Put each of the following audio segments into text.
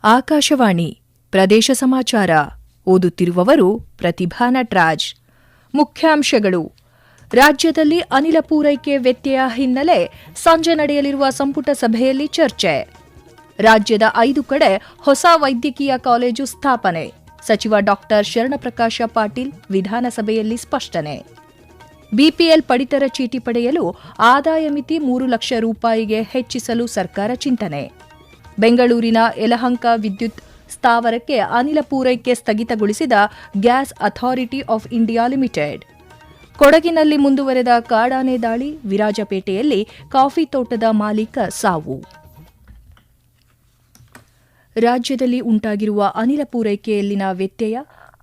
ಆಕಾಶವಾಣಿ ಪ್ರದೇಶ ಸಮಾಚಾರ ಓದುತ್ತಿರುವವರು ಪ್ರತಿಭಾ ನಟರಾಜ್. ಮುಖ್ಯಾಂಶಗಳು: ರಾಜ್ಯದಲ್ಲಿ ಅನಿಲ ಪೂರೈಕೆ ವ್ಯತ್ಯಯ ಹಿನ್ನೆಲೆ ಸಂಜೆ ನಡೆಯಲಿರುವ ಸಂಪುಟ ಸಭೆಯಲ್ಲಿ ಚರ್ಚೆ. ರಾಜ್ಯದ 5 ಕಡೆ ಹೊಸ ವೈದ್ಯಕೀಯ ಕಾಲೇಜು ಸ್ಥಾಪನೆ. ಸಚಿವ ಡಾ. ಶರಣಪ್ರಕಾಶ ಪಾಟೀಲ್ ವಿಧಾನಸಭೆಯಲ್ಲಿ ಸ್ಪಷ್ಟನೆ. ಬಿಪಿಎಲ್ ಪಡಿತರ ಚೀಟಿ ಪಡೆಯಲು ಆದಾಯ ಮಿತಿ 3 ಲಕ್ಷ ರೂಪಾಯಿಗೆ ಹೆಚ್ಚಿಸಲು ಸರ್ಕಾರ ಚಿಂತನೆ. ಬೆಂಗಳೂರಿನ ಯಲಹಂಕ ವಿದ್ಯುತ್ ಸ್ಥಾವರಕ್ಕೆ ಅನಿಲ ಪೂರೈಕೆ ಸ್ಥಗಿತಗೊಳಿಸಿದ Gas authority of India Limited. ಕೊಡಗಿನಲ್ಲಿ ಮುಂದುವರೆದ ಕಾಡಾನೆ ದಾಳಿ. ವಿರಾಜಪೇಟೆಯಲ್ಲಿ ಕಾಫಿ ತೋಟದ ಮಾಲೀಕ ಸಾವು. ರಾಜ್ಯದಲ್ಲಿ ಉಂಟಾಗಿರುವ ಅನಿಲ ಪೂರೈಕೆಯಲ್ಲಿನ ವ್ಯತ್ಯಯ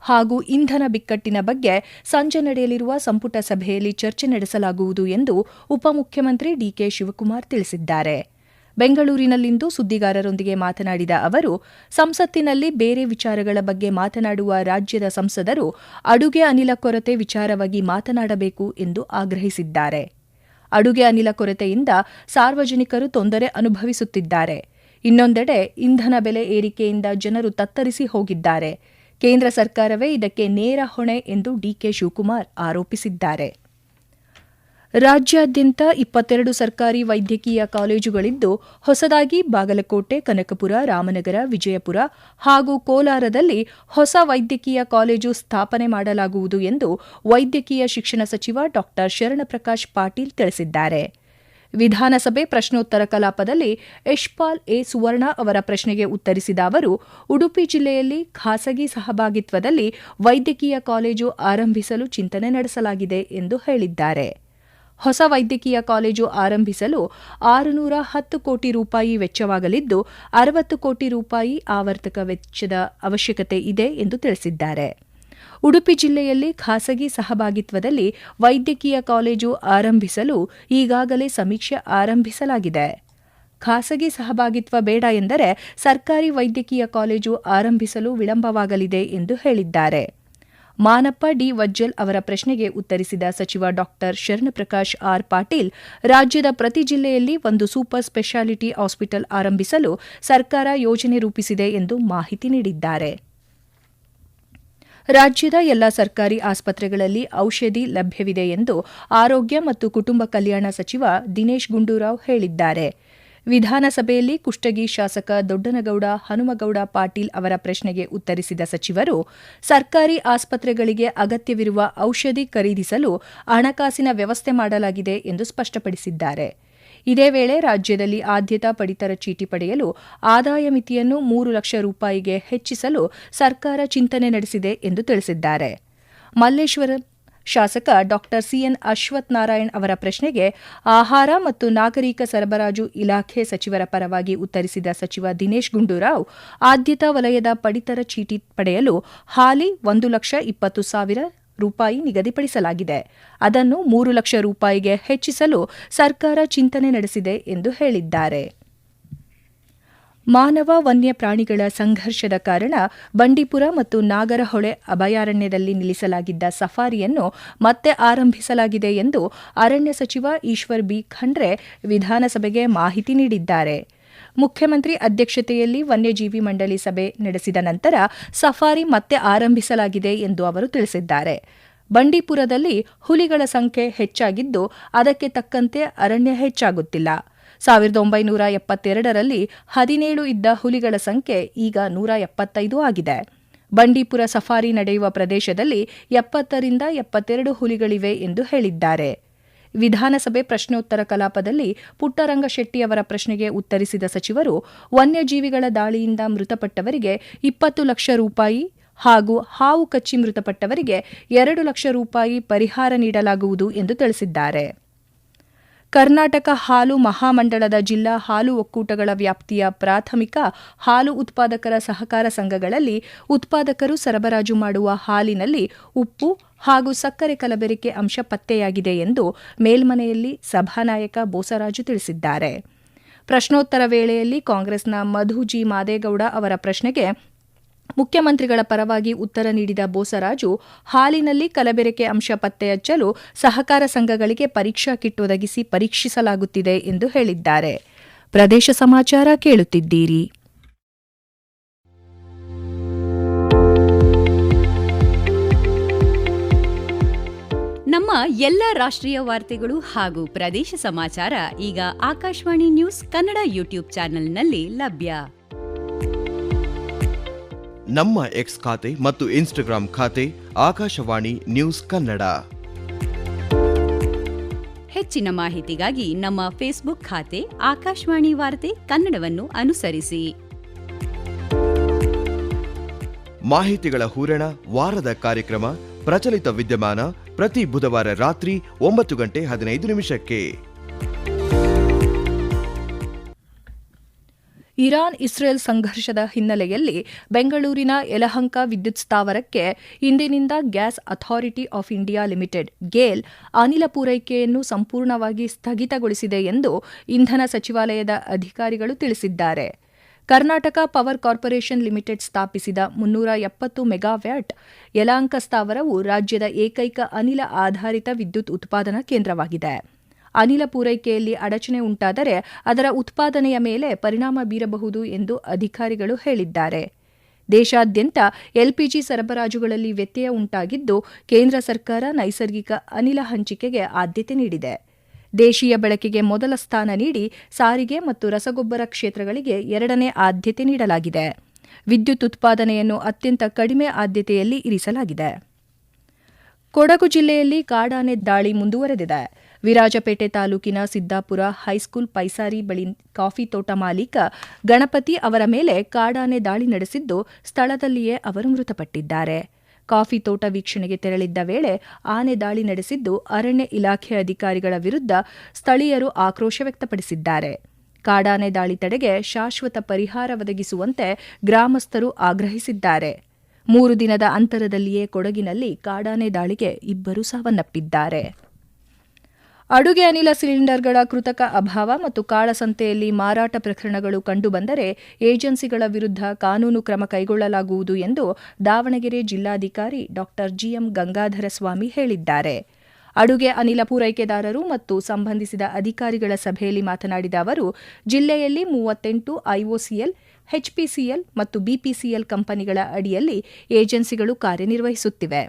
ಹಾಗೂ ಇಂಧನ ಬಿಕ್ಕಟ್ಟಿನ ಬಗ್ಗೆ ಸಂಜೆ ನಡೆಯಲಿರುವ ಸಂಪುಟ ಸಭೆಯಲ್ಲಿ ಚರ್ಚೆ ನಡೆಸಲಾಗುವುದು ಎಂದು ಉಪಮುಖ್ಯಮಂತ್ರಿ ಡಿಕೆ ಶಿವಕುಮಾರ್ ತಿಳಿಸಿದ್ದಾರೆ. ಬೆಂಗಳೂರಿನಲ್ಲಿಂದು ಸುದ್ದಿಗಾರರೊಂದಿಗೆ ಮಾತನಾಡಿದ ಅವರು, ಸಂಸತ್ತಿನಲ್ಲಿ ಬೇರೆ ವಿಚಾರಗಳ ಬಗ್ಗೆ ಮಾತನಾಡುವ ರಾಜ್ಯದ ಸಂಸದರು ಅಡುಗೆ ಅನಿಲ ಕೊರತೆ ವಿಚಾರವಾಗಿ ಮಾತನಾಡಬೇಕು ಎಂದು ಆಗ್ರಹಿಸಿದ್ದಾರೆ. ಅಡುಗೆ ಅನಿಲ ಕೊರತೆಯಿಂದ ಸಾರ್ವಜನಿಕರು ತೊಂದರೆ ಅನುಭವಿಸುತ್ತಿದ್ದಾರೆ. ಇನ್ನೊಂದೆಡೆ ಇಂಧನ ಬೆಲೆ ಏರಿಕೆಯಿಂದ ಜನರು ತತ್ತರಿಸಿ ಹೋಗಿದ್ದಾರೆ. ಕೇಂದ್ರ ಸರ್ಕಾರವೇ ಇದಕ್ಕೆ ನೇರ ಹೊಣೆ ಎಂದು ಡಿಕೆ ಶಿವಕುಮಾರ್ ಆರೋಪಿಸಿದ್ದಾರೆ. ರಾಜ್ಯಾದ್ಯಂತ 22 ಸರ್ಕಾರಿ ವೈದ್ಯಕೀಯ ಕಾಲೇಜುಗಳಿದ್ದು, ಹೊಸದಾಗಿ ಬಾಗಲಕೋಟೆ, ಕನಕಪುರ, ರಾಮನಗರ, ವಿಜಯಪುರ ಹಾಗೂ ಕೋಲಾರದಲ್ಲಿ ಹೊಸ ವೈದ್ಯಕೀಯ ಕಾಲೇಜು ಸ್ಥಾಪನೆ ಮಾಡಲಾಗುವುದು ಎಂದು ವೈದ್ಯಕೀಯ ಶಿಕ್ಷಣ ಸಚಿವ ಡಾ. ಶರಣಪ್ರಕಾಶ ಪಾಟೀಲ್ ತಿಳಿಸಿದ್ದಾರೆ. ವಿಧಾನಸಭೆ ಪ್ರಶ್ನೋತ್ತರ ಕಲಾಪದಲ್ಲಿ ಯಶ್ಪಾಲ್ ಎ ಸುವರ್ಣ ಅವರ ಪ್ರಶ್ನೆಗೆ ಉತ್ತರಿಸಿದ ಅವರು, ಉಡುಪಿ ಜಿಲ್ಲೆಯಲ್ಲಿ ಖಾಸಗಿ ಸಹಭಾಗಿತ್ವದಲ್ಲಿ ವೈದ್ಯಕೀಯ ಕಾಲೇಜು ಆರಂಭಿಸಲು ಚಿಂತನೆ ನಡೆಸಲಾಗಿದೆ ಎಂದು ಹೇಳಿದ್ದಾರೆ. ಹೊಸ ವೈದ್ಯಕೀಯ ಕಾಲೇಜು ಆರಂಭಿಸಲು 610 ಕೋಟಿ ರೂಪಾಯಿ ವೆಚ್ಚವಾಗಲಿದ್ದು, 60 ಕೋಟಿ ರೂಪಾಯಿ ಆವರ್ತಕ ವೆಚ್ಚದ ಅವಶ್ಯಕತೆ ಇದೆ ಎಂದು ತಿಳಿಸಿದ್ದಾರೆ. ಉಡುಪಿ ಜಿಲ್ಲೆಯಲ್ಲಿ ಖಾಸಗಿ ಸಹಭಾಗಿತ್ವದಲ್ಲಿ ವೈದ್ಯಕೀಯ ಕಾಲೇಜು ಆರಂಭಿಸಲು ಈಗಾಗಲೇ ಸಮೀಕ್ಷೆ ಆರಂಭಿಸಲಾಗಿದೆ. ಖಾಸಗಿ ಸಹಭಾಗಿತ್ವ ಬೇಡ ಎಂದರೆ ಸರ್ಕಾರಿ ವೈದ್ಯಕೀಯ ಕಾಲೇಜು ಆರಂಭಿಸಲು ವಿಳಂಬವಾಗಲಿದೆ ಎಂದು ಹೇಳಿದ್ದಾರೆ. ಮಾನಪ್ಪ ಡಿ ವಜ್ಜಲ್ ಅವರ ಪ್ರಶ್ನೆಗೆ ಉತ್ತರಿಸಿದ ಸಚಿವ ಡಾ. ಶರಣಪ್ರಕಾಶ್ ಆರ್ ಪಾಟೀಲ್, ರಾಜ್ಯದ ಪ್ರತಿ ಜಿಲ್ಲೆಯಲ್ಲಿ ಒಂದು ಸೂಪರ್ ಸ್ಪೆಷಾಲಿಟಿ ಹಾಸ್ಪಿಟಲ್ ಆರಂಭಿಸಲು ಸರ್ಕಾರ ಯೋಜನೆ ರೂಪಿಸಿದೆ ಎಂದು ಮಾಹಿತಿ ನೀಡಿದ್ದಾರೆ. ರಾಜ್ಯದ ಎಲ್ಲ ಸರ್ಕಾರಿ ಆಸ್ಪತ್ರೆಗಳಲ್ಲಿ ಔಷಧಿ ಲಭ್ಯವಿದೆ ಎಂದು ಆರೋಗ್ಯ ಮತ್ತು ಕುಟುಂಬ ಕಲ್ಯಾಣ ಸಚಿವ ದಿನೇಶ್ ಗುಂಡೂರಾವ್ ಹೇಳಿದ್ದಾರೆ. ವಿಧಾನಸಭೆಯಲ್ಲಿ ಕುಷ್ಟಗಿ ಶಾಸಕ ದೊಡ್ಡನಗೌಡ ಹನುಮಗೌಡ ಪಾಟೀಲ್ ಅವರ ಪ್ರಶ್ನೆಗೆ ಉತ್ತರಿಸಿದ ಸಚಿವರು, ಸರ್ಕಾರಿ ಆಸ್ಪತ್ರೆಗಳಿಗೆ ಅಗತ್ಯವಿರುವ ಔಷಧಿ ಖರೀದಿಸಲು ಹಣಕಾಸಿನ ವ್ಯವಸ್ಥೆ ಮಾಡಲಾಗಿದೆ ಎಂದು ಸ್ಪಷ್ಟಪಡಿಸಿದ್ದಾರೆ. ಇದೇ ವೇಳೆ ರಾಜ್ಯದಲ್ಲಿ ಆದ್ಯತಾ ಪಡಿತರ ಚೀಟಿ ಪಡೆಯಲು ಆದಾಯ ಮಿತಿಯನ್ನು 3 ಲಕ್ಷ ರೂಪಾಯಿಗೆ ಹೆಚ್ಚಿಸಲು ಸರ್ಕಾರ ಚಿಂತನೆ ನಡೆಸಿದೆ ಎಂದು ತಿಳಿಸಿದ್ದಾರೆ. ಮಲ್ಲೇಶ್ವರಂ ಶಾಸಕ ಡಾ. ಸಿಎನ್ ಅಶ್ವಥ್ ನಾರಾಯಣ್ ಅವರ ಪ್ರಶ್ನೆಗೆ ಆಹಾರ ಮತ್ತು ನಾಗರಿಕ ಸರಬರಾಜು ಇಲಾಖೆ ಸಚಿವರ ಪರವಾಗಿ ಉತ್ತರಿಸಿದ ಸಚಿವ ದಿನೇಶ್ ಗುಂಡೂರಾವ್, ಆದ್ಯತಾ ವಲಯದ ಪಡಿತರ ಚೀಟಿ ಪಡೆಯಲು ಹಾಲಿ 1,20,000 ರೂಪಾಯಿ ನಿಗದಿಪಡಿಸಲಾಗಿದೆ. ಅದನ್ನು 3 ಲಕ್ಷ ರೂಪಾಯಿಗೆ ಹೆಚ್ಚಿಸಲು ಸರ್ಕಾರ ಚಿಂತನೆ ನಡೆಸಿದೆ ಎಂದು ಹೇಳಿದ್ದಾರೆ. ಮಾನವ ವನ್ಯ ಪ್ರಾಣಿಗಳ ಸಂಘರ್ಷದ ಕಾರಣ ಬಂಡೀಪುರ ಮತ್ತು ನಾಗರಹೊಳೆ ಅಭಯಾರಣ್ಯದಲ್ಲಿ ನಿಲ್ಲಿಸಲಾಗಿದ್ದ ಸಫಾರಿಯನ್ನು ಮತ್ತೆ ಆರಂಭಿಸಲಾಗಿದೆ ಎಂದು ಅರಣ್ಯ ಸಚಿವ ಈಶ್ವರ್ ಬಿ ಖಂಡ್ರೆ ವಿಧಾನಸಭೆಗೆ ಮಾಹಿತಿ ನೀಡಿದ್ದಾರೆ. ಮುಖ್ಯಮಂತ್ರಿ ಅಧ್ಯಕ್ಷತೆಯಲ್ಲಿ ವನ್ಯಜೀವಿ ಮಂಡಳಿ ಸಭೆ ನಡೆಸಿದ ನಂತರ ಸಫಾರಿ ಮತ್ತೆ ಆರಂಭಿಸಲಾಗಿದೆ ಎಂದು ಅವರು ತಿಳಿಸಿದ್ದಾರೆ. ಬಂಡೀಪುರದಲ್ಲಿ ಹುಲಿಗಳ ಸಂಖ್ಯೆ ಹೆಚ್ಚಾಗಿದ್ದು, ಅದಕ್ಕೆ ತಕ್ಕಂತೆ ಅರಣ್ಯ ಹೆಚ್ಚಾಗುತ್ತಿಲ್ಲ. 1972ರಲ್ಲಿ 17 ಇದ್ದ ಹುಲಿಗಳ ಸಂಖ್ಯೆ ಈಗ 175 ಆಗಿದೆ. ಬಂಡೀಪುರ ಸಫಾರಿ ನಡೆಯುವ ಪ್ರದೇಶದಲ್ಲಿ 70ರಿಂದ 72 ಹುಲಿಗಳಿವೆ ಎಂದು ಹೇಳಿದ್ದಾರೆ. ವಿಧಾನಸಭೆ ಪ್ರಶ್ನೋತ್ತರ ಕಲಾಪದಲ್ಲಿ ಪುಟ್ಟರಂಗಶೆಟ್ಟಿ ಅವರ ಪ್ರಶ್ನೆಗೆ ಉತ್ತರಿಸಿದ ಸಚಿವರು, ವನ್ಯಜೀವಿಗಳ ದಾಳಿಯಿಂದ ಮೃತಪಟ್ಟವರಿಗೆ 20 ಲಕ್ಷ ರೂಪಾಯಿ ಹಾಗೂ ಹಾವು ಕಚ್ಚಿ ಮೃತಪಟ್ಟವರಿಗೆ 2 ಲಕ್ಷ ರೂಪಾಯಿ ಪರಿಹಾರ ನೀಡಲಾಗುವುದು ಎಂದು ತಿಳಿಸಿದ್ದಾರೆ. ಕರ್ನಾಟಕ ಹಾಲು ಮಹಾಮಂಡಳದ ಜಿಲ್ಲಾ ಹಾಲು ಒಕ್ಕೂಟಗಳ ವ್ಯಾಪ್ತಿಯ ಪ್ರಾಥಮಿಕ ಹಾಲು ಉತ್ಪಾದಕರ ಸಹಕಾರ ಸಂಘಗಳಲ್ಲಿ ಉತ್ಪಾದಕರು ಸರಬರಾಜು ಮಾಡುವ ಹಾಲಿನಲ್ಲಿ ಉಪ್ಪು ಹಾಗೂ ಸಕ್ಕರೆ ಕಲಬೆರಕೆ ಅಂಶ ಪತ್ತೆಯಾಗಿದೆ ಎಂದು ಮೇಲ್ಮನೆಯಲ್ಲಿ ಸಭಾನಾಯಕ ಬೋಸರಾಜು ತಿಳಿಸಿದ್ದಾರೆ. ಪ್ರಶ್ನೋತ್ತರ ವೇಳೆಯಲ್ಲಿ ಕಾಂಗ್ರೆಸ್ನ ಮಧು ಜಿ ಮಾದೇಗೌಡ ಅವರ ಪ್ರಶ್ನೆಗೆ ಮುಖ್ಯಮಂತ್ರಿಗಳ ಪರವಾಗಿ ಉತ್ತರ ನೀಡಿದ ಬೋಸರಾಜು, ಹಾಲಿನಲ್ಲಿ ಕಲಬೆರಕೆ ಅಂಶ ಪತ್ತೆಹಚ್ಚಲು ಸಹಕಾರ ಸಂಘಗಳಿಗೆ ಪರೀಕ್ಷಾ ಕಿಟ್ ಒದಗಿಸಿ ಪರೀಕ್ಷಿಸಲಾಗುತ್ತಿದೆ ಎಂದು ಹೇಳಿದ್ದಾರೆ. ಪ್ರದೇಶ ಸಮಾಚಾರ ಕೇಳುತ್ತಿದ್ದೀರಿ. ನಮ್ಮ ಎಲ್ಲ ರಾಷ್ಟ್ರೀಯ ವಾರ್ತೆಗಳು ಹಾಗೂ ಪ್ರದೇಶ ಸಮಾಚಾರ ಈಗ ಆಕಾಶವಾಣಿ ನ್ಯೂಸ್ ಕನ್ನಡ ಯೂಟ್ಯೂಬ್ ಚಾನೆಲ್ನಲ್ಲಿ ಲಭ್ಯ. ನಮ್ಮ ಎಕ್ಸ್ ಖಾತೆ ಮತ್ತು ಇನ್ಸ್ಟಾಗ್ರಾಂ ಖಾತೆ ಆಕಾಶವಾಣಿ ನ್ಯೂಸ್ ಕನ್ನಡ. ಹೆಚ್ಚಿನ ಮಾಹಿತಿಗಾಗಿ ನಮ್ಮ ಫೇಸ್ಬುಕ್ ಖಾತೆ ಆಕಾಶವಾಣಿ ವಾರ್ತೆ ಕನ್ನಡವನ್ನು ಅನುಸರಿಸಿ. ಮಾಹಿತಿಗಳ ಹೂರಣ, ವಾರದ ಕಾರ್ಯಕ್ರಮ, ಪ್ರಚಲಿತ ವಿದ್ಯಮಾನ ಪ್ರತಿ ಬುಧವಾರ ರಾತ್ರಿ 9:15 ಇರಾನ್ ಇಸ್ರೇಲ್ ಸಂಘರ್ಷದ ಹಿನ್ನೆಲೆಯಲ್ಲಿ ಬೆಂಗಳೂರಿನ ಯಲಹಂಕ ವಿದ್ಯುತ್ ಸ್ಥಾವರಕ್ಕೆ ಇಂದಿನಿಂದ gas authority of India limited GAIL ಅನಿಲ ಪೂರೈಕೆಯನ್ನು ಸಂಪೂರ್ಣವಾಗಿ ಸ್ಥಗಿತಗೊಳಿಸಿದೆ ಎಂದು ಇಂಧನ ಸಚಿವಾಲಯದ ಅಧಿಕಾರಿಗಳು ತಿಳಿಸಿದ್ದಾರೆ. ಕರ್ನಾಟಕ ಪವರ್ ಕಾರ್ಪೊರೇಷನ್ ಲಿಮಿಟೆಡ್ ಸ್ಥಾಪಿಸಿದ 370 ಮೆಗಾವ್ಯಾಟ್ ಯಲಹಂಕ ಸ್ಥಾವರವು ರಾಜ್ಯದ ಏಕೈಕ ಅನಿಲ ಆಧಾರಿತ ವಿದ್ಯುತ್ ಉತ್ಪಾದನಾ ಕೇಂದ್ರವಾಗಿದೆ. ಅನಿಲ ಪೂರೈಕೆಯಲ್ಲಿ ಅಡಚಣೆ ಉಂಟಾದರೆ ಅದರ ಉತ್ಪಾದನೆಯ ಮೇಲೆ ಪರಿಣಾಮ ಬೀರಬಹುದು ಎಂದು ಅಧಿಕಾರಿಗಳು ಹೇಳಿದ್ದಾರೆ. ದೇಶಾದ್ಯಂತ ಎಲ್ಪಿಜಿ ಸರಬರಾಜುಗಳಲ್ಲಿ ವ್ಯತ್ಯಯ ಉಂಟಾಗಿದ್ದು, ಕೇಂದ್ರ ಸರ್ಕಾರ ನೈಸರ್ಗಿಕ ಅನಿಲ ಹಂಚಿಕೆಗೆ ಆದ್ಯತೆ ನೀಡಿದೆ. ದೇಶೀಯ ಬಳಕೆಗೆ ಮೊದಲ ಸ್ಥಾನ ನೀಡಿ ಸಾರಿಗೆ ಮತ್ತು ರಸಗೊಬ್ಬರ ಕ್ಷೇತ್ರಗಳಿಗೆ 2ನೇ ಆದ್ಯತೆ ನೀಡಲಾಗಿದೆ. ವಿದ್ಯುತ್ ಉತ್ಪಾದನೆಯನ್ನು ಅತ್ಯಂತ ಕಡಿಮೆ ಆದ್ಯತೆಯಲ್ಲಿ ಇರಿಸಲಾಗಿದೆ. ಕೊಡಗು ಜಿಲ್ಲೆಯಲ್ಲಿ ಕಾಡಾನೆ ದಾಳಿ ಮುಂದುವರೆದಿದೆ. ವಿರಾಜಪೇಟೆ ತಾಲೂಕಿನ ಸಿದ್ದಾಪುರ ಹೈಸ್ಕೂಲ್ ಪೈಸಾರಿ ಬಳಿ ಕಾಫಿ ತೋಟ ಮಾಲೀಕ ಗಣಪತಿ ಅವರ ಮೇಲೆ ಕಾಡಾನೆ ದಾಳಿ ನಡೆಸಿದ್ದು, ಸ್ಥಳದಲ್ಲಿಯೇ ಅವರು ಮೃತಪಟ್ಟಿದ್ದಾರೆ. ಕಾಫಿ ತೋಟ ವೀಕ್ಷಣೆಗೆ ತೆರಳಿದ್ದ ವೇಳೆ ಆನೆ ದಾಳಿ ನಡೆಸಿದ್ದು, ಅರಣ್ಯ ಇಲಾಖೆ ಅಧಿಕಾರಿಗಳ ವಿರುದ್ಧ ಸ್ಥಳೀಯರು ಆಕ್ರೋಶ ವ್ಯಕ್ತಪಡಿಸಿದ್ದಾರೆ. ಕಾಡಾನೆ ದಾಳಿ ತಡೆಗೆ ಶಾಶ್ವತ ಪರಿಹಾರ ಒದಗಿಸುವಂತೆ ಗ್ರಾಮಸ್ಥರು ಆಗ್ರಹಿಸಿದ್ದಾರೆ. 3 ದಿನದ ಅಂತರದಲ್ಲಿಯೇ ಕೊಡಗಿನಲ್ಲಿ ಕಾಡಾನೆ ದಾಳಿಗೆ 2 ಸಾವನ್ನಪ್ಪಿದ್ದಾರೆ. ಅಡುಗೆ ಅನಿಲ ಸಿಲಿಂಡರ್ಗಳ ಕೃತಕ ಅಭಾವ ಮತ್ತು ಕಾಳಸಂತೆಯಲ್ಲಿ ಮಾರಾಟ ಪ್ರಕರಣಗಳು ಕಂಡುಬಂದರೆ ಏಜೆನ್ಸಿಗಳ ವಿರುದ್ಧ ಕಾನೂನು ಕ್ರಮ ಕೈಗೊಳ್ಳಲಾಗುವುದು ಎಂದು ದಾವಣಗೆರೆ ಜಿಲ್ಲಾಧಿಕಾರಿ ಡಾ ಜಿಎಂ ಗಂಗಾಧರ ಸ್ವಾಮಿ ಹೇಳಿದ್ದಾರೆ. ಅಡುಗೆ ಅನಿಲ ಪೂರೈಕೆದಾರರು ಮತ್ತು ಸಂಬಂಧಿಸಿದ ಅಧಿಕಾರಿಗಳ ಸಭೆಯಲ್ಲಿ ಮಾತನಾಡಿದ ಅವರು, ಜಿಲ್ಲೆಯಲ್ಲಿ 38 ಐಒಸಿಎಲ್, ಎಚ್ಪಿಸಿಎಲ್ ಮತ್ತು ಬಿಪಿಸಿಎಲ್ ಕಂಪನಿಗಳ ಅಡಿಯಲ್ಲಿ ಏಜೆನ್ಸಿಗಳು ಕಾರ್ಯನಿರ್ವಹಿಸುತ್ತಿವೆ.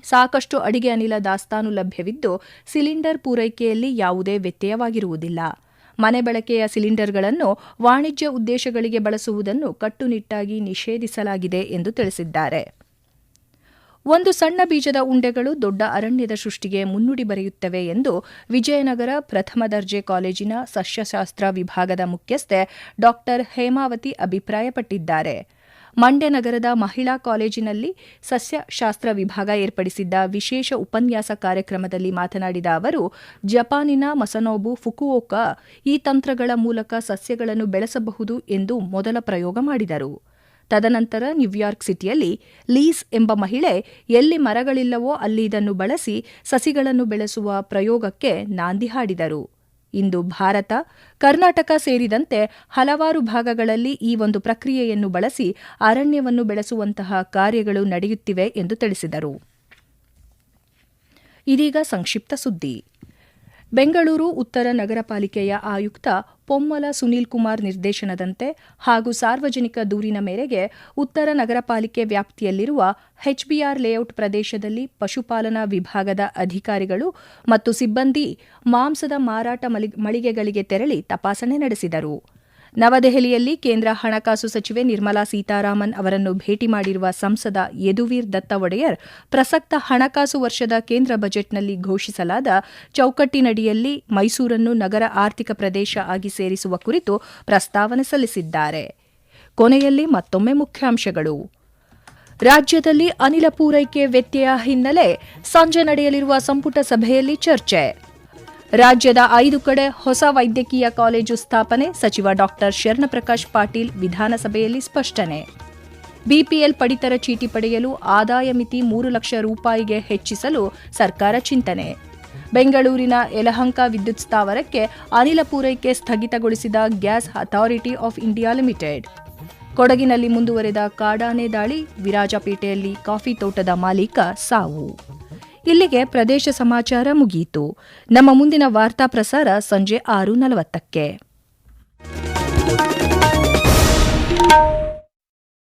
ಸಾಕಷ್ಟು ಅಡಿಗೆ ಅನಿಲ ದಾಸ್ತಾನು ಲಭ್ಯವಿದ್ದು, ಸಿಲಿಂಡರ್ ಪೂರೈಕೆಯಲ್ಲಿ ಯಾವುದೇ ವ್ಯತ್ಯಯವಾಗಿರುವುದಿಲ್ಲ. ಮನೆ ಬಳಕೆಯ ಸಿಲಿಂಡರ್ಗಳನ್ನು ವಾಣಿಜ್ಯ ಉದ್ದೇಶಗಳಿಗೆ ಬಳಸುವುದನ್ನು ಕಟ್ಟುನಿಟ್ಟಾಗಿ ನಿಷೇಧಿಸಲಾಗಿದೆ ಎಂದು ತಿಳಿಸಿದ್ದಾರೆ. ಒಂದು ಸಣ್ಣ ಬೀಜದ ಉಂಡೆಗಳು ದೊಡ್ಡ ಅರಣ್ಯದ ಸೃಷ್ಟಿಗೆ ಮುನ್ನುಡಿ ಬರೆಯುತ್ತವೆ ಎಂದು ವಿಜಯನಗರ ಪ್ರಥಮ ದರ್ಜೆ ಕಾಲೇಜಿನ ಸಸ್ಯಶಾಸ್ತ್ರ ವಿಭಾಗದ ಮುಖ್ಯಸ್ಥೆ ಡಾ ಹೇಮಾವತಿ ಅಭಿಪ್ರಾಯಪಟ್ಟಿದ್ದಾರೆ. ಮಂಡ್ಯ ನಗರದ ಮಹಿಳಾ ಕಾಲೇಜಿನಲ್ಲಿ ಸಸ್ಯಶಾಸ್ತ್ರ ವಿಭಾಗ ಏರ್ಪಡಿಸಿದ್ದ ವಿಶೇಷ ಉಪನ್ಯಾಸ ಕಾರ್ಯಕ್ರಮದಲ್ಲಿ ಮಾತನಾಡಿದ ಅವರು, ಜಪಾನಿನ ಮಸನೋಬು ಫುಕುವೋಕಾ ಈ ತಂತ್ರಗಳ ಮೂಲಕ ಸಸ್ಯಗಳನ್ನು ಬೆಳೆಸಬಹುದು ಎಂದು ಮೊದಲ ಪ್ರಯೋಗ ಮಾಡಿದರು. ತದನಂತರ ನ್ಯೂಯಾರ್ಕ್ ಸಿಟಿಯಲ್ಲಿ ಲೀಸ್ ಎಂಬ ಮಹಿಳೆ ಎಲ್ಲಿ ಮರಗಳಿಲ್ಲವೋ ಅಲ್ಲಿ ಇದನ್ನು ಬಳಸಿ ಸಸಿಗಳನ್ನು ಬೆಳೆಸುವ ಪ್ರಯೋಗಕ್ಕೆ ನಾಂದಿ ಹಾಡಿದರು. ಇಂದು ಭಾರತ, ಕರ್ನಾಟಕ ಸೇರಿದಂತೆ ಹಲವಾರು ಭಾಗಗಳಲ್ಲಿ ಈ ಒಂದು ಪ್ರಕ್ರಿಯೆಯನ್ನು ಬಳಸಿ ಅರಣ್ಯವನ್ನು ಬೆಳೆಸುವಂತಹ ಕಾರ್ಯಗಳು ನಡೆಯುತ್ತಿವೆ ಎಂದು ತಿಳಿಸಿದರು. ಇದೀಗ ಸಂಕ್ಷಿಪ್ತ ಸುದ್ದಿ. ಬೆಂಗಳೂರು ಉತ್ತರ ನಗರ ಪಾಲಿಕೆಯ ಆಯುಕ್ತ ಪೊಮ್ಮಲ ಸುನೀಲ್ ಕುಮಾರ್ ನಿರ್ದೇಶನದಂತೆ ಹಾಗೂ ಸಾರ್ವಜನಿಕ ದೂರಿನ ಮೇರೆಗೆ ಉತ್ತರ ನಗರ ಪಾಲಿಕೆ ವ್ಯಾಪ್ತಿಯಲ್ಲಿರುವ ಎಚ್ಬಿಆರ್ ಲೇಔಟ್ ಪ್ರದೇಶದಲ್ಲಿ ಪಶುಪಾಲನಾ ವಿಭಾಗದ ಅಧಿಕಾರಿಗಳು ಮತ್ತು ಸಿಬ್ಬಂದಿ ಮಾಂಸದ ಮಾರಾಟ ಮಳಿಗೆಗಳಿಗೆ ತೆರಳಿ ತಪಾಸಣೆ ನಡೆಸಿದರು. ನವದೆಹಲಿಯಲ್ಲಿ ಕೇಂದ್ರ ಹಣಕಾಸು ಸಚಿವೆ ನಿರ್ಮಲಾ ಸೀತಾರಾಮನ್ ಅವರನ್ನು ಭೇಟಿ ಮಾಡಿರುವ ಸಂಸದ ಯದುವೀರ್ ದತ್ತ ಒಡೆಯರ್ ಪ್ರಸಕ್ತ ಹಣಕಾಸು ವರ್ಷದ ಕೇಂದ್ರ ಬಜೆಟ್ನಲ್ಲಿ ಘೋಷಿಸಲಾದ ಚೌಕಟ್ಟಿನಡಿಯಲ್ಲಿ ಮೈಸೂರನ್ನು ನಗರ ಆರ್ಥಿಕ ಪ್ರದೇಶ ಆಗಿ ಸೇರಿಸುವ ಕುರಿತು ಪ್ರಸ್ತಾವನೆ ಸಲ್ಲಿಸಿದ್ದಾರೆ. ಕೊನೆಯಲ್ಲಿ ಮತ್ತೊಮ್ಮೆ ಮುಖ್ಯಾಂಶಗಳು. ರಾಜ್ಯದಲ್ಲಿ ಅನಿಲ ಪೂರೈಕೆ ವ್ಯತ್ಯಯ ಹಿನ್ನೆಲೆ ಸಂಜೆ ನಡೆಯಲಿರುವ ಸಂಪುಟ ಸಭೆಯಲ್ಲಿ ಚರ್ಚೆ. ರಾಜ್ಯದ 5 ಕಡೆ ಹೊಸ ವೈದ್ಯಕೀಯ ಕಾಲೇಜು ಸ್ಥಾಪನೆ, ಸಚಿವ ಡಾ ಶರಣಪ್ರಕಾಶ್ ಪಾಟೀಲ್ ವಿಧಾನಸಭೆಯಲ್ಲಿ ಸ್ಪಷ್ಟನೆ. ಬಿಪಿಎಲ್ ಪಡಿತರ ಚೀಟಿ ಪಡೆಯಲು ಆದಾಯ ಮಿತಿ 3 ಲಕ್ಷ ರೂಪಾಯಿಗೆ ಹೆಚ್ಚಿಸಲು ಸರ್ಕಾರ ಚಿಂತನೆ. ಬೆಂಗಳೂರಿನ ಯಲಹಂಕ ವಿದ್ಯುತ್ ಸ್ಥಾವರಕ್ಕೆ ಅನಿಲ ಪೂರೈಕೆ ಸ್ಥಗಿತಗೊಳಿಸಿದ Gas authority of India Limited. ಕೊಡಗಿನಲ್ಲಿ ಮುಂದುವರೆದ ಕಾಡಾನೆ ದಾಳಿ, ವಿರಾಜಪೇಟೆಯಲ್ಲಿ ಕಾಫಿ ತೋಟದ ಮಾಲೀಕ ಸಾವು. ಇಲ್ಲಿಗೆ ಪ್ರದೇಶ ಸಮಾಚಾರ ಮುಗಿಯಿತು. ನಮ್ಮ ಮುಂದಿನ ವಾರ್ತಾ ಪ್ರಸಾರ ಸಂಜೆ 6:40ಕ್ಕೆ.